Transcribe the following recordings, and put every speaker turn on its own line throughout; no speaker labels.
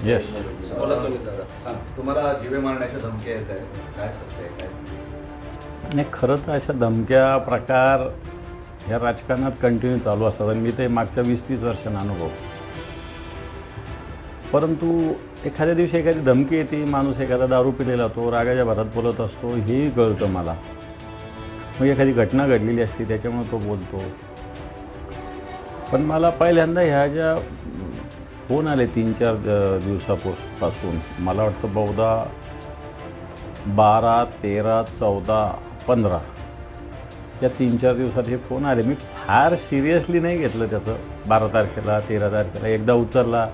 Yes.
तुम्हाला जीवे मारण्याच्या धमक्या येत आहेत, काय सत्य आहे, काय सत्य?
नाही, खरं तर अशा धमक्या प्रकार ह्या राजकारणात कंटिन्यू चालू असतात आणि मी ते मागच्या 20-30 वर्षांना अनुभव. परंतु एखाद्या दिवशी एखादी धमकी येते, माणूस एखादा दारू पिलेला तो रागाच्या भरात बोलत असतो, हेही कळतं मला. मग एखादी घटना घडलेली असते त्याच्यामुळे तो बोलतो. पण मला पहिल्यांदा ह्या ज्या फोन आले 3-4 दिवसापासून, मला वाटतं 14, 12, 13, 14, 15 या 3-4 दिवसात हे फोन आले. मी फार सिरियसली नाही घेतलं त्याचं. 12 तारखेला 13 तारखेला एकदा उचलला,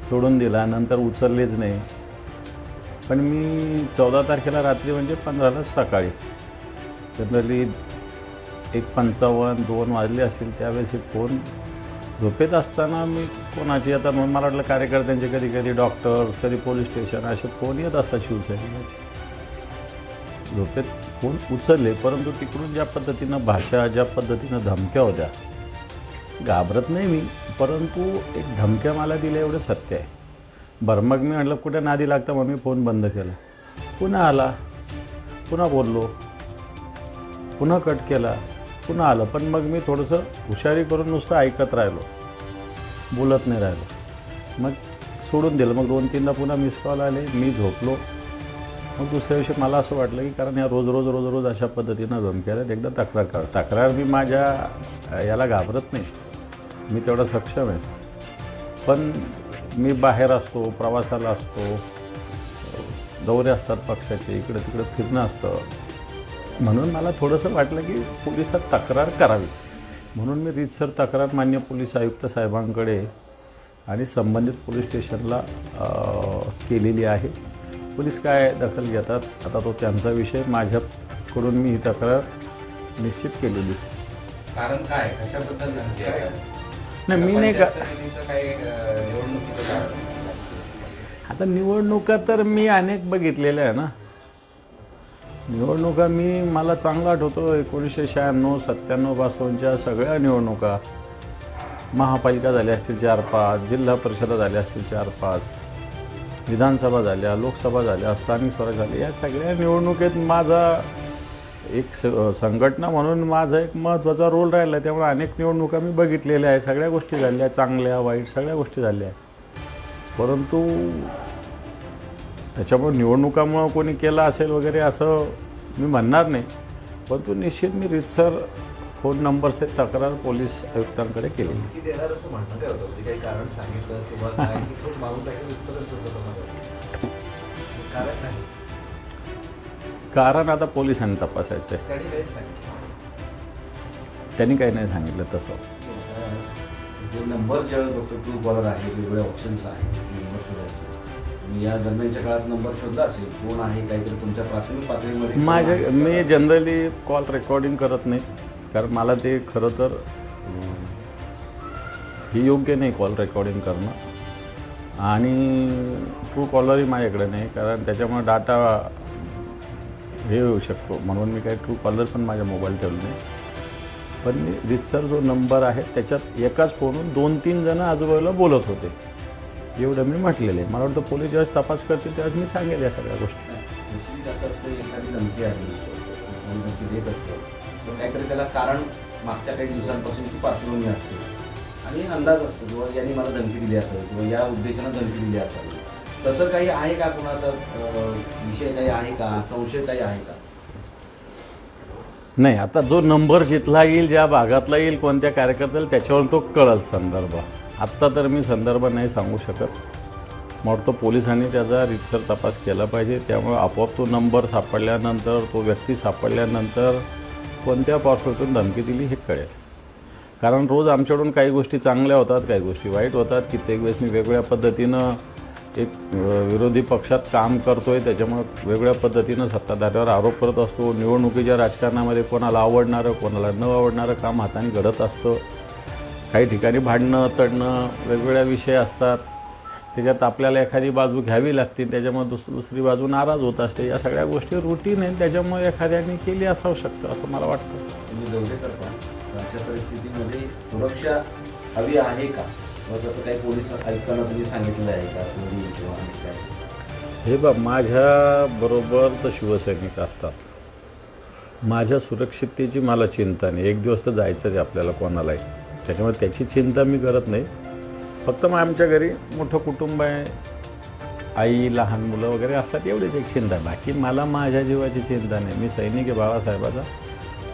सोडून दिला, नंतर उचललेच नाही. पण मी 14 तारखेला रात्री म्हणजे 15ला सकाळी जनरली 1:55, 2 वाजले असतील त्यावेळेस हे फोन झोपेत असताना मी कोणाची, आता मला वाटलं कार्यकर्त्यांचे, कधी कधी डॉक्टर्स, कधी पोलीस स्टेशन असे फोन येत असतात शिवसैनिकाचे. झोपेत फोन उचलले, परंतु तिकडून ज्या पद्धतीनं भाषा, ज्या पद्धतीनं धमक्या होत्या, घाबरत नाही मी, परंतु एक धमक्या मला दिल्या एवढं सत्य आहे. बरं, मग मी म्हटलं कुठे नादी लागतं, मग मी फोन बंद केला. पुन्हा आला, पुन्हा बोललो, पुन्हा कट केला, पुन्हा आलं. पण मग मी थोडंसं हुशारी करून नुसतं ऐकत राहिलो, बोलत नाही राहिलो. मग सोडून दिलं. मग 2-3दा पुन्हा मिस कॉल आले, मी झोपलो. मग दुसऱ्या दिवशी मला असं वाटलं की कारण या रोज अशा पद्धतीनं धमक्या आहेत, एकदा तक्रार मी माझ्या याला घाबरत नाही, मी तेवढा सक्षम आहे. पण मी बाहेर असतो, प्रवासाला असतो, दौरे असतात पक्षाचे, इकडं तिकडं फिरणं असतं. म्हणून मला थोडंसं वाटलं की पोलिसात तक्रार करावी. म्हणून मी रीतसर तक्रार मान्य पोलीस आयुक्त साहेबांकडे आणि संबंधित पोलीस स्टेशनला केलेली आहे. पोलीस काय दखल घेतात आता तो त्यांचा विषय. माझ्याकडून मी ही तक्रार निश्चित केलेली.
कारण काय, कशाबद्दल धमकी आहे?
नाही, मी नाही का,
काही निवडणुकीचं कारण?
आता निवडणुका तर मी अनेक बघितलेल्या आहे ना. निवडणुका मला चांगलं आठवतो 1996-97 पासूनच्या सगळ्या निवडणुका. महापालिका झाल्या असतील 4-5, जिल्हा परिषदा झाल्या असतील 4-5, विधानसभा झाल्या, लोकसभा झाल्या, स्थानिक स्वराज्य झाले. या सगळ्या निवडणुकीत माझा एक संघटना म्हणून माझा एक महत्त्वाचा रोल राहिला. त्यामुळे अनेक निवडणुका मी बघितलेल्या आहे. सगळ्या गोष्टी झाल्या, चांगल्या वाईट सगळ्या गोष्टी झाल्या. परंतु त्याच्यामुळे निवडणुकामुळं कोणी केलं असेल वगैरे असं मी म्हणणार नाही. परंतु निश्चित मी रीतसर फोन नंबरचे तक्रार पोलीस आयुक्तांकडे केली.
धमकी देणारच म्हणणं काय होतं? काही कारण सांगितलं किंवा काय की फोन मागून टाकेल इथपर्यंत होतं तुम्हाला? कारण नाही,
कारण आता पोलिसांनी तपासायचं आहे.
त्यांनी काहीच सांगितलं.
त्यांनी काही नाही सांगितलं तसं.
जो नंबर ज्यावेळेस बघतो, ट्रू कॉलर आहे, वेगवेगळे ऑप्शन्स आहेत नंबर शोधायचे. तुम्ही या दरम्यानच्या काळात नंबर शोधला असेल, कोण आहे काहीतरी तुमच्या प्राथमिक पातळीमध्ये?
मी जनरली कॉल रेकॉर्डिंग करत नाही, कारण मला ते खरं तर हे योग्य नाही कॉल रेकॉर्डिंग करणं. आणि ट्रू कॉलरही माझ्याकडे नाही, कारण त्याच्यामुळे डाटा हे होऊ शकतो. म्हणून मी काही ट्रू कॉलर पण माझ्या मोबाईल ठेवलं नाही. पण मी रीतसर जो नंबर आहे त्याच्यात एकाच फोनवरून 2-3 जण आजूबाजूला बोलत होते, एवढं मी म्हटलेलं आहे. मला वाटतं पोलीस ज्यावेळेस तपास करतील त्यावेळेस मी सांगेल या सगळ्या गोष्टी.
निश्चित असं असतं, एखादी धमकी आली, धमकी देत असतं तर काहीतरी त्याला कारण मागच्या काही दिवसांपासूनची पार्श्वभूमी असते आणि अंदाज असतो किंवा यांनी मला धमकी दिली असेल किंवा या उद्देशानं धमकी दिली असेल. तसं काही आहे का? कुणाचा विषय काही आहे का? संशय काही आहे का?
नाही, आता जो नंबर जिथला येईल, ज्या भागातला येईल, कोणत्या कार्यकर्त्याला, त्याच्यावर तो कळल संदर्भ. आत्ता तर मी संदर्भ नाही सांगू शकत. मला वाटतं पोलिसांनी त्याचा रीतसर तपास केला पाहिजे. त्यामुळे आपोआप तो नंबर सापडल्यानंतर, तो व्यक्ती सापडल्यानंतर कोणत्या पार्श्वभूमीतून धमकी दिली हे कळेल. कारण रोज आमच्याकडून काही गोष्टी चांगल्या होतात, काही गोष्टी वाईट होतात. कित्येक वेळेस मी वेगवेगळ्या पद्धतीनं एक विरोधी पक्षात काम करतो आहे, त्याच्यामुळे वेगवेगळ्या पद्धतीनं सत्ताधाऱ्यावर आरोप करत असतो. निवडणुकीच्या राजकारणामध्ये कोणाला आवडणारं, कोणाला न आवडणारं काम हाताने घडत असतं. काही ठिकाणी भांडणं, तडणं, वेगवेगळ्या विषय असतात. त्याच्यात आपल्याला एखादी बाजू घ्यावी लागते, त्याच्यामुळे दुसरी बाजू नाराज होत असते. या सगळ्या गोष्टी रुटीन आहेत, त्याच्यामुळे एखाद्याने केली असावं शकतं असं मला वाटतं.
तुम्ही दौरे करता, अशा परिस्थितीमध्ये सुरक्षा हवी आहे का? मग तसं काही पोलीस आयुक्तांना तुम्ही सांगितलं आहे का चोरी किंवा आणि काय?
हे बघ, माझ्याबरोबर तर शिवसैनिक असतात. माझ्या सुरक्षिततेची मला चिंता नाही. एक दिवस तर जायचंच आहे आपल्याला कोणालाही, त्याच्यामुळे त्याची चिंता मी करत नाही. फक्त मग आमच्या घरी मोठं कुटुंब आहे, आई, लहान मुलं वगैरे असतात, एवढीच एक चिंता. बाकी मला माझ्या जीवाची चिंता नाही. मी सैनिक आहे बाळासाहेबाचा,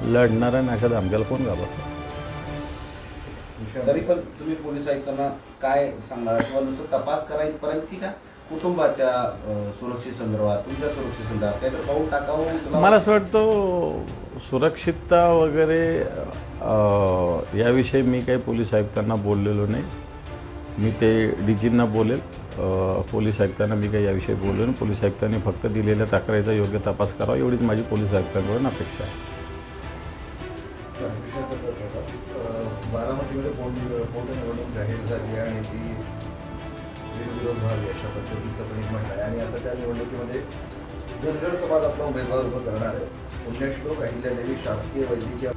लढणारा आणि अशा धमक्याला कोण घाबरतो.
तरी पण तुम्ही पोलीस आयुक्तांना काय सांगणार किंवा नुसतं तपास करायपर्यंत की का कुटुंबाच्या सुरक्षेसंदर्भात, तुमच्या सुरक्षेसंदर्भात काहीतरी पाऊल टाकावं?
मला असं वाटतं सुरक्षितता वगैरे याविषयी मी काही पोलीस आयुक्तांना बोललेलो नाही. मी ते डीजींना बोलेल. पोलीस आयुक्तांना मी काही याविषयी बोललो नाही. पोलीस आयुक्तांनी फक्त दिलेल्या तक्रारीचा योग्य तपास करावा, एवढीच माझी पोलीस आयुक्तांकडून अपेक्षा आहे.
बारामतीमध्ये पोटनिवडणूक जाहीर झाली आणि ती विरोध व्हावी अशा पद्धतीचं पण एक म्हणणं आहे. आणि आता त्या निवडणुकीमध्ये धनगर समाज आपला उमेदवार उभं करणार आहे. पुण्यश्लोक अहिल्यादेवी शासकीय वैद्यकीय